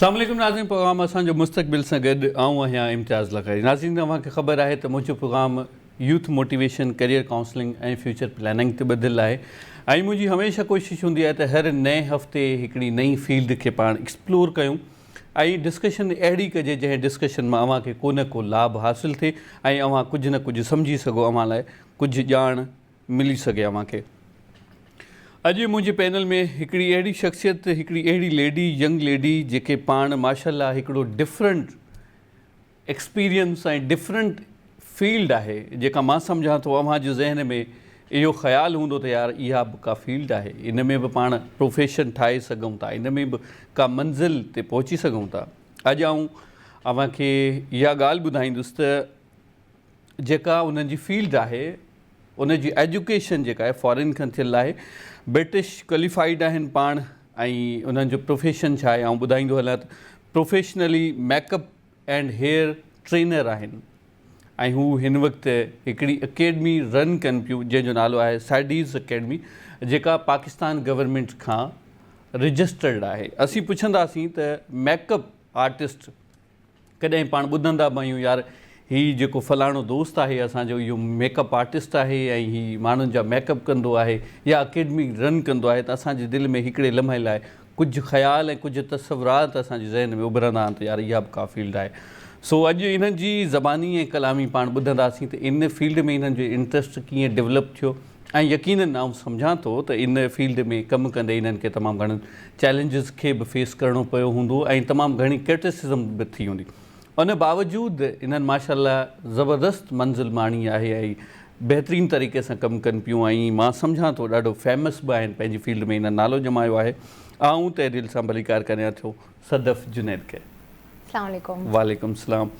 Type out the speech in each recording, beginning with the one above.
अस्सलाम वालेकुम नाज़रीन, प्रोग्राम असांजो मुस्तक़बिल सां गॾु आऊं आहियां इम्तियाज़ लखारी। नाज़रीन, तव्हांखे ख़बर आहे त मुंहिंजो program youth motivation, career counselling ऐं फ्यूचर प्लानिंग ते ॿधियलु आहे ऐं मुंहिंजी हमेशह कोशिशि हूंदी आहे त हर नए हफ़्ते हिकिड़ी नई फील्ड खे पाण एक्सप्लोर कयूं ऐं डिस्कशन अहिड़ी कजे जंहिं डिस्कशन मां अव्हांखे को न को लाभ हासिलु थिए ऐं अव्हां कुझु न कुझु सम्झी सघो, अव्हां लाइ कुझु ॼाण मिली सघे अव्हांखे। अॼु मुंहिंजे पैनल में हिकिड़ी अहिड़ी शख़्सियत, हिकिड़ी अहिड़ी लेडी, यंग लेडी जेके पाण माशाल्लाह हिकिड़ो डिफरेंट एक्सपीरियंस ऐं डिफरेंट फील्ड आहे, जेका मां सम्झां थो अव्हांजे ज़हन में इहो ख़्यालु हूंदो त यार इहा बि का फील्ड आहे, इन में बि पाण प्रोफेशन ठाहे सघूं था, इन में बि का मंज़िल ते पहुची सघूं था। अॼु आऊं अव्हांखे इहा ॻाल्हि ॿुधाईंदुसि त जेका उन्हनि जी फील्ड आहे, उनजी एजुकेशन जेका आहे फॉरेन खां थियल आहे, ब्रिटिश क्वालिफाइड आहिनि पाण ऐं उन्हनि जो प्रोफेशन छा आहे आउं ॿुधाईंदो हलां त professionally makeup and hair trainer आहिनि ऐं हू हिन वक़्तु हिकिड़ी अकेडमी रन कनि पियूं जंहिंजो नालो आहे सैडीज़ अकेडमी, जेका पाकिस्तान गवर्नमेंट खां रजिस्टर्ड आहे। असीं पुछंदासीं त मेकअप आर्टिस्ट कॾहिं पाण ॿुधंदा बि आहियूं यार हीउ जेको फलाणो दोस्त आहे असांजो, इहो मेकअप आर्टिस्ट आहे ऐं हीउ माण्हुनि जा मेकअप कंदो आहे या अकेडमी रन कंदो आहे, त असांजे दिलि में हिकिड़े लम्हे लाइ कुझु ख़्याल ऐं कुझु तसवुरात असांजे ज़हन में उभरंदा आहिनि त यार इहा बि का फील्ड आहे। सो अॼु इन्हनि जी ज़बानी ऐं कलामी पाण ॿुधंदासीं त इन फील्ड में इन्हनि जो इंट्रस्ट कीअं डेवलप थियो ऐं यकीनन आउं सम्झां थो त इन फील्ड में कमु कंदे इन्हनि खे तमामु घणनि चैलेंजिस खे बि फेस करिणो पियो हूंदो ऐं तमामु घणी क्रिटिसिज़म बि थी हूंदी। उन बावजूदि इन्हनि माशाल्लाह ज़बरदस्त मंज़िल माणी आहे ऐं बहितरीनु तरीक़े सां कमु कनि पियूं ऐं मां सम्झां थो ॾाढो फेमस बि आहिनि पंहिंजी फील्ड में, इन्हनि नालो जमायो आहे। आऊं तहे दिलि सां भलीकार करियां थो सदफ़ जुनैद खे। अस्सलाम वालेकुम। वालेकुम सलाम।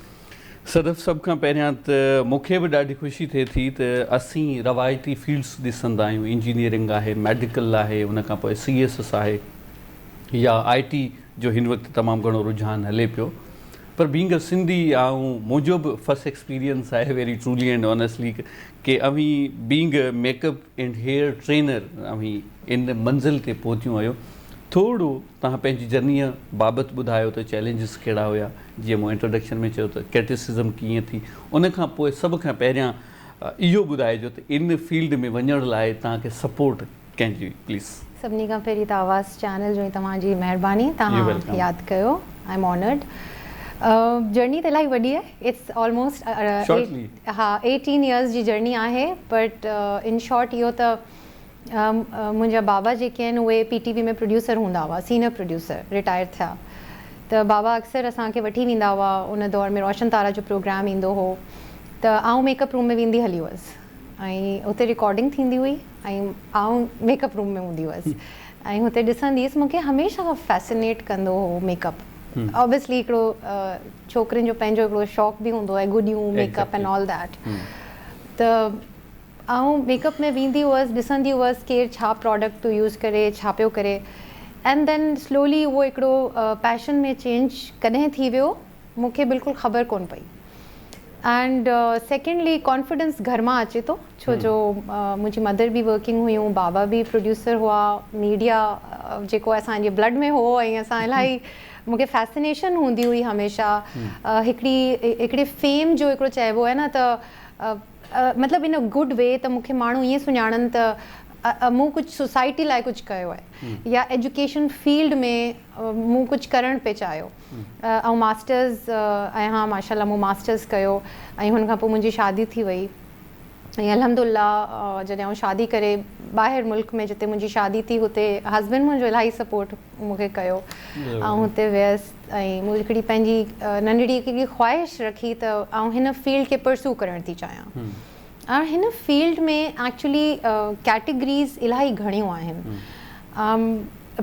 सदफ़, सभ खां पहिरियां त मूंखे बि ॾाढी ख़ुशी थिए थी त असीं रवायती फील्ड्स ॾिसंदा आहियूं, इंजीनियरिंग आहे, मेडिकल आहे, उन खां पोइ CSS आहे या IT जो हिन वक़्तु तमामु घणो रुझान हले पियो, पर बीइंग अ सिंधी ऐं मुंहिंजो बि फर्स्ट एक्सपीरियंस आहे वेरी ट्रूली एंड ऑनेस्टली कि अवी being a makeup and hair trainer अवी इन मंज़िल ते पहुतियूं आहियो। थोरो तव्हां पंहिंजी जर्नीअ बाबति ॿुधायो त चैलेंजिस कहिड़ा हुया, जीअं मूं इंट्रोडक्शन में चयो त क्रिटिसिज़म कीअं थी, उन खां पोइ सभ खां पहिरियां इहो ॿुधाइजो त इन फील्ड में वञण लाइ तव्हांखे सपोर्ट कंहिंजी हुई, प्लीज़। सभिनी खां पहिरीं त आवाज़ चैनल जो तव्हांजी महिरबानी, तव्हां यादि कयो, आई एम ऑनर्ड। जर्नी त इलाही वॾी आहे, इट्स ऑलमोस्ट 18 इयर्स जी जर्नी आहे, बट इन शॉर्ट इहो त मुंहिंजा बाबा जेके आहिनि उहे PTV में प्रोड्यूसर हूंदा हुआ, सीनियर प्रोड्यूसर, रिटायर थिया, त बाबा अक्सर असांखे वठी वेंदा हुआ। उन दौर में रोशन तारा जो प्रोग्राम ईंदो हो त आउं मेकअप रूम में वेंदी हली हुअसि ऐं उते रिकॉर्डिंग थींदी हुई ऐं आउं मेकअप रूम में हूंदी हुअसि ऐं हुते ॾिसंदी हुअसि। मूंखे हमेशह फैसिनेट कंदो हो मेकअप। ऑब्वियसली हिकिड़ो छोकिरियुनि जो पंहिंजो हिकिड़ो शौक़ु बि हूंदो आहे, गुडियूं, मेकअप एंड ऑल दैट। त आउं मेकअप में वेंदी हुअसि, ॾिसंदी हुअसि केरु छा प्रोडक्ट थो यूज़ करे, छा पियो करे, एंड देन स्लोली उहो हिकिड़ो पैशन में चेंज कॾहिं थी वियो मूंखे बिल्कुलु ख़बर कोन पई। एंड सेकेंडली कॉन्फिडेंस घर मां अचे थो, छो जो मुंहिंजी मदर बि वर्किंग हुयूं, बाबा बि प्रोड्यूसर हुआ, मीडिया जेको असांजे ब्लड में हो ऐं असां इलाही मूंखे फैसिनेशन हूंदी हुई हमेशह। हिकिड़ी फेम जो हिकिड़ो चइबो आहे न त मतिलबु इन अ गुड वे, त मूंखे माण्हू ईअं सुञाणनि त मूं कुझु सोसाइटी लाइ कुझु कयो आहे या एजुकेशन फील्ड में मूं कुझु करणु पिए चाहियो। ऐं मास्टर्स हा माशाल्लाह मूं मास्टर्स कयो ऐं हुन खां पोइ मुंहिंजी शादी थी वई ऐं अल्हम्दुलिल्लाह जॾहिं आउं शादी करे ॿाहिरि मुल्क में जिते मुंहिंजी शादी थी हुते हस्बैंड मुंहिंजो इलाही सपोर्ट मूंखे कयो ऐं हुते वियसि ऐं मूं हिकिड़ी पंहिंजी नंढड़ी हिकिड़ी ख़्वाहिश रखी त आउं हिन फील्ड खे परस्यू करणु थी चाहियां। ऐं हिन फील्ड में एक्चुअली कैटेगरीज़ इलाही घणियूं आहिनि,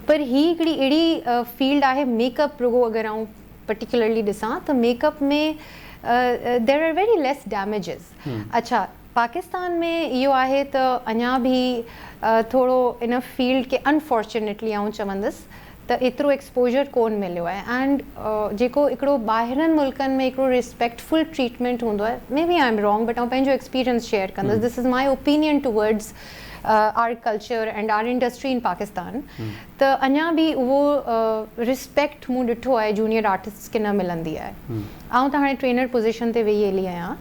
पर ही हिकिड़ी अहिड़ी फील्ड आहे मेकअप, रुगो अगरि आउं पर्टिकुलरली ॾिसां त मेकअप में देयर आर वेरी लेस डैमेजिस। अच्छा, पाकिस्तान में इहो आहे त अञा बि थोरो इन फील्ड खे अनफॉर्चुनेटली आउं चवंदसि त एतिरो एक्सपोजर कोन मिलियो आहे एंड जेको हिकिड़ो ॿाहिरनि मुल्कनि में हिकिड़ो रिस्पेक्टफुल ट्रीटमेंट हूंदो आहे, may be I am wrong but आउं पंहिंजो एक्सपीरियंस शेयर कंदसि, this is my opinion towards our culture and our industry in Pakistan. त अञा बि उहो रिस्पेक्ट मूं ॾिठो आहे जूनियर आर्टिस्ट खे न मिलंदी आहे। आउं त हाणे ट्रेनर पोज़ीशन ते वेही हली आहियां,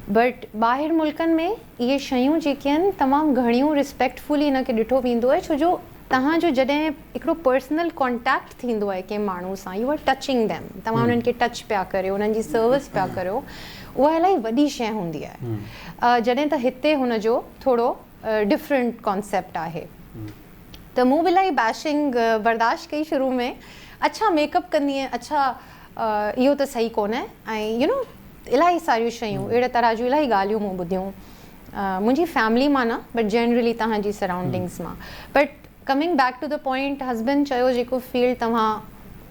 बट ॿाहिरि मुल्कनि में इहे शयूं जेके आहिनि तमामु घणियूं रिस्पेक्टफुली हिन खे ॾिठो वेंदो आहे, छो जो तव्हांजो जॾहिं हिकिड़ो पर्सनल कॉन्टेक्ट थींदो आहे कंहिं माण्हू सां, यू आर टचिंग दैम, तव्हां उन्हनि खे टच पिया करियो, उन्हनि जी सर्विस पिया करियो, उहा इलाही वॾी शइ हूंदी आहे। जॾहिं त हिते हुनजो थोरो डिफरेंट कॉन्सेप्ट आहे। त मूं बि इलाही बैशिंग बर्दाश्त कई शुरू में, अच्छा मेकअप कंदी आहियां, अच्छा इहो त सही कोन्हे, ऐं यू नो इलाही सारियूं शयूं अहिड़े तरह जूं इलाही ॻाल्हियूं मूं ॿुधियूं मुंहिंजी फैमिली मां न, बट जनरली तव्हांजी सराउंडिंग्स मां। But coming back to the point, husband चयो जेको फील्ड तव्हां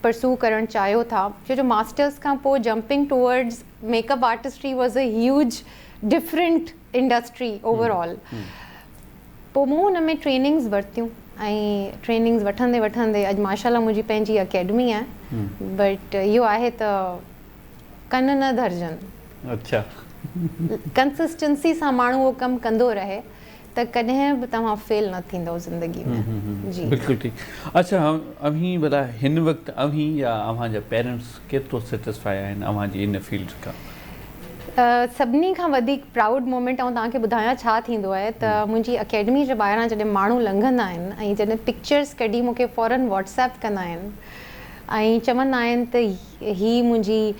परसू करणु चाहियो था, छो जो मास्टर्स खां पोइ jumping towards makeup artistry was a huge different industry overall. पोइ मूं हुन में ट्रेनिंग्स वरितियूं ऐं ट्रेनिंग्स वठंदे वठंदे अॼु माशाल्लाह मुंहिंजी पंहिंजी अकेडमी आहे, बट इहो आहे त कन न धरजनि। अच्छा, कंसिस्टेंसी सां माण्हू उहो कमु कंदो रहे त कॾहिं बि तव्हां फेल न थींदो ज़िंदगी में। जी बिल्कुलु ठीकु। अच्छा, अभी भला हिन वक़्तु अभी या अव्हांजा पेरेंट्स केतिरो सेटिस्फाई आहिनि अव्हांजी इन फील्ड खां? सभिनी खां वधीक प्राउड मोमेंट ऐं तव्हांखे ॿुधायां छा थींदो आहे त मुंहिंजी अकेडमी जे ॿाहिरां जॾहिं माण्हू लंघंदा आहिनि ऐं जॾहिं पिक्चर्स कढी मूंखे फ़ौरन व्हाट्सएप कंदा आहिनि ऐं चवंदा आहिनि त ही मुंहिंजी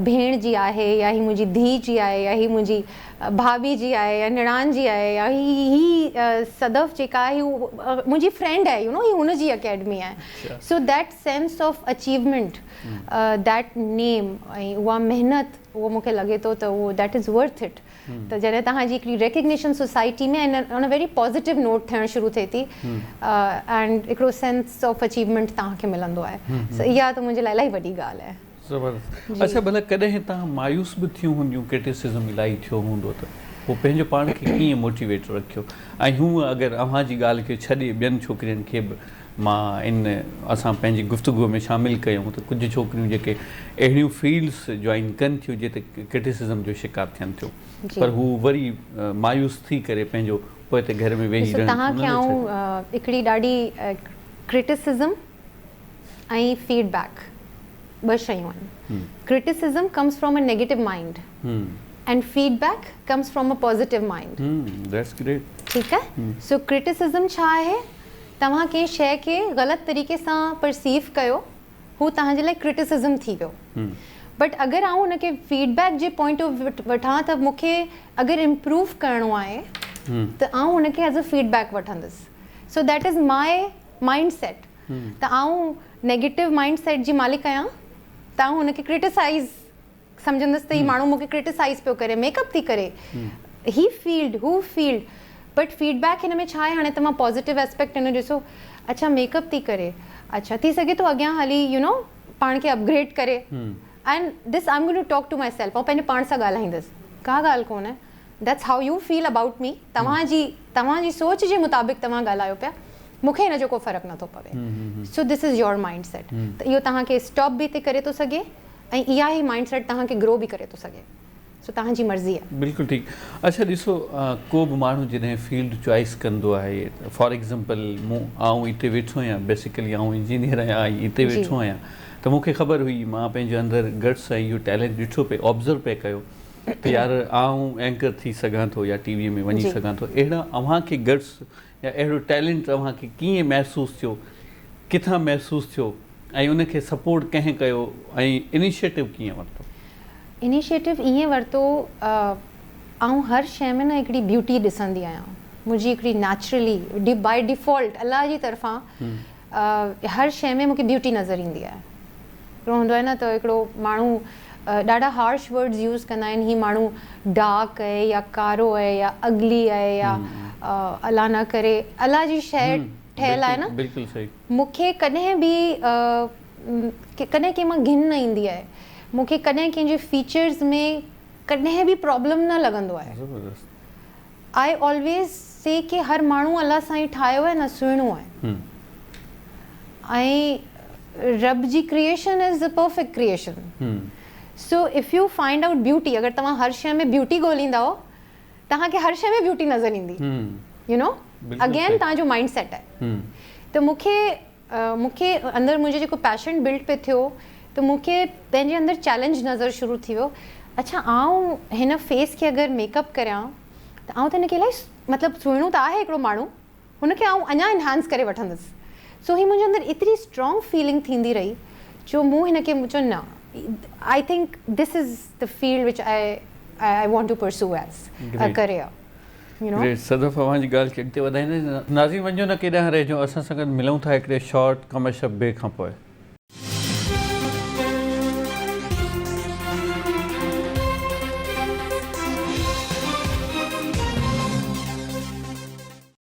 भेण जी आहे, या ही मुंहिंजी धीउ जी आहे, या ही मुंहिंजी भाभी जी आहे, या निणान जी आहे, या ही सदफ़ जेका आहे मुंहिंजी फ्रेंड आहे, यू नो ही हुनजी अकेडमी आहे। So that sense of achievement, that name ऐं उहा महिनत, उहो मूंखे लॻे थो त उहो दैट इज़ वर्थ इट। त जॾहिं तव्हांजी हिकिड़ी रिकग्निशन सोसाइटी में on a very positive note थियणु शुरू थिए थी एंड हिकिड़ो सेंस ऑफ अचीवमेंट तव्हांखे मिलंदो आहे, इहा त मुंहिंजे लाइ इलाही वॾी ॻाल्हि आहे। ज़बरदस्त। अच्छा, भला कॾहिं तव्हां मायूस बि थियूं हूंदियूं, क्रिटिसिज़म इलाही थियो हूंदो, त पोइ पंहिंजो पाण खे कीअं मोटिवेट रखियो? ऐं हूअं अगरि अव्हांजी ॻाल्हि खे छॾे ॿियनि छोकिरियुनि खे बि मां असां पंहिंजी गुफ़्तगूअ में शामिलु कयूं त कुझु छोकिरियूं जेके अहिड़ियूं फील्ड्स जॉइन कनि थियूं जिते क्रिटिसिज़म जो शिकार थियनि थियूं, पर हू वरी मायूस थी करे पंहिंजो पोइ हिते घर में वेही रहनि। तव्हांखे आउं हिकिड़ी ॾाढी क्रिटिसिज़म ऐं फीडबैक ॿ शयूं आहिनि। Criticism comes from a negative mind and feedback comes from a positive mind. That's great. ठीकु आहे। सो क्रिटिसिज़म छा आहे? तव्हां कंहिं शइ खे ग़लति तरीक़े सां परसीव कयो, हू तव्हांजे लाइ क्रिटिसिज़म थी वियो। बट अगरि आउं हुनखे फीडबैक जे पॉइंट ऑफ वठां त मूंखे अगरि इम्प्रूव करिणो आहे त आउं हुनखे एज़ अ फीडबैक वठंदसि। So that is my mind set. त आउं नेगेटिव माइंड सेट जी मालिक आहियां, त आउं हुनखे क्रिटिसाइज़ सम्झंदसि त ही माण्हू मूंखे क्रिटिसाइज़ पियो करे, मेकअप थी करे, ही फील्ड हू फील्ड। बट फीडबैक हिन में छा आहे, हाणे तव्हां पॉज़िटिव एस्पेक्ट हिन ॾिसो, अच्छा मेकअप थी करे, अच्छा थी सघे थो अॻियां हली यू नो पाण खे अपग्रेड करे, and this I am going to talk to myself, ऐं पंहिंजे पाण सां ॻाल्हाईंदसि, का ॻाल्हि कोन्हे, that's how you feel about me, तव्हांजी सोच जे मुताबिक़ तव्हां ॻाल्हायो पिया, मूंखे हिन जो को फ़र्क़ु नथो पवे। So this is your mind set. त इहो तव्हांखे स्टॉप बि थी करे थो सघे ऐं इहा ई माइंड सेट तव्हांखे ग्रो बि करे थो सघे। सो तव्हांजी मर्ज़ी आहे। बिल्कुलु ठीकु। अच्छा ॾिसो, को बि माण्हू जॾहिं फील्ड चॉइस कंदो आहे, फॉर एग्ज़ाम्पल आउं हिते वेठो आहियां, बेसिकली आउं इंजीनियर आहियां, हिते वेठो आहियां, त मूंखे ख़बर हुई, मां पंहिंजे अंदरि गट्स ऐं इहो टैलेंट ॾिठो पिए, ऑब्ज़र्व पिए कयो त यार आउं एंकर थी सघां थो या टीवीअ में वञी सघां थो। अहिड़ा अव्हांखे गट्स या अहिड़ो टैलेंट अव्हांखे कीअं महसूसु थियो, किथां महसूसु थियो, ऐं उनखे सपोर्ट कंहिं कयो, ऐं इनिशिएटिव कीअं वरितो? इनिशिएटिव ईअं वरितो, आउं हर शइ में न हिकिड़ी ब्यूटी ॾिसंदी आहियां, मुंहिंजी हिकिड़ी नेचुरली बाय डिफॉल्ट अलाह जी तरफ़ां हर शइ में मूंखे ब्यूटी नज़र ईंदी आहे। हिकिड़ो हूंदो आहे न त हिकिड़ो माण्हू ॾाढा हार्श वर्ड्स यूज़ कंदा आहिनि, ही माण्हू डार्क आहे या कारो आहे या अगली आहे या अलाह न करे अलाह जी शइ ठहियल आहे न। बिल्कुलु सही। मूंखे कॾहिं बि कॾहिं कंहिं मां घिन न ईंदी आहे, मूंखे कॾहिं कंहिंजे फीचर्स में कॾहिं बि प्रॉब्लम न लॻंदो आहे। आई ऑलवेज से कि हर माण्हू अलाह सां ई ठाहियो आहे न, सुहिणो आहे। ऐं रब जी creation is a perfect creation. So if you find out beauty, अगर तव्हां हर शइ में ब्यूटी ॻोल्हींदा हो तव्हांखे हर शइ में ब्यूटी नज़र ईंदी. यू नो, अगेन तव्हांजो माइंड सेट आहे. त मूंखे अंदरि मुंहिंजो जेको पैशन बिल्ड पे थियो त मूंखे पंहिंजे अंदरि चैलेंज नज़र शुरू थी वियो. अच्छा, आउं हिन फेस खे अगरि मेकअप करियां त आउं त हिनखे इलाही मतिलबु सुहिणो त आहे हिकिड़ो माण्हू, हुनखे आउं अञा इनहांस करे वठंदसि. सो ही मुंहिंजे अंदरि एतिरी स्ट्रॉन्ग फीलिंग थींदी रही जो मूं हिनखे चयो न, I think this is the field which I want to pursue as a career. Sadaf अव्हांजी ॻाल्हि खे अॻिते वधाईंदे नाज़रीन वञो न केॾांहुं रहिजो, असां सां गॾु मिलूं था हिकिड़े शॉर्ट कमर्शियल ब्रेक खां पोइ.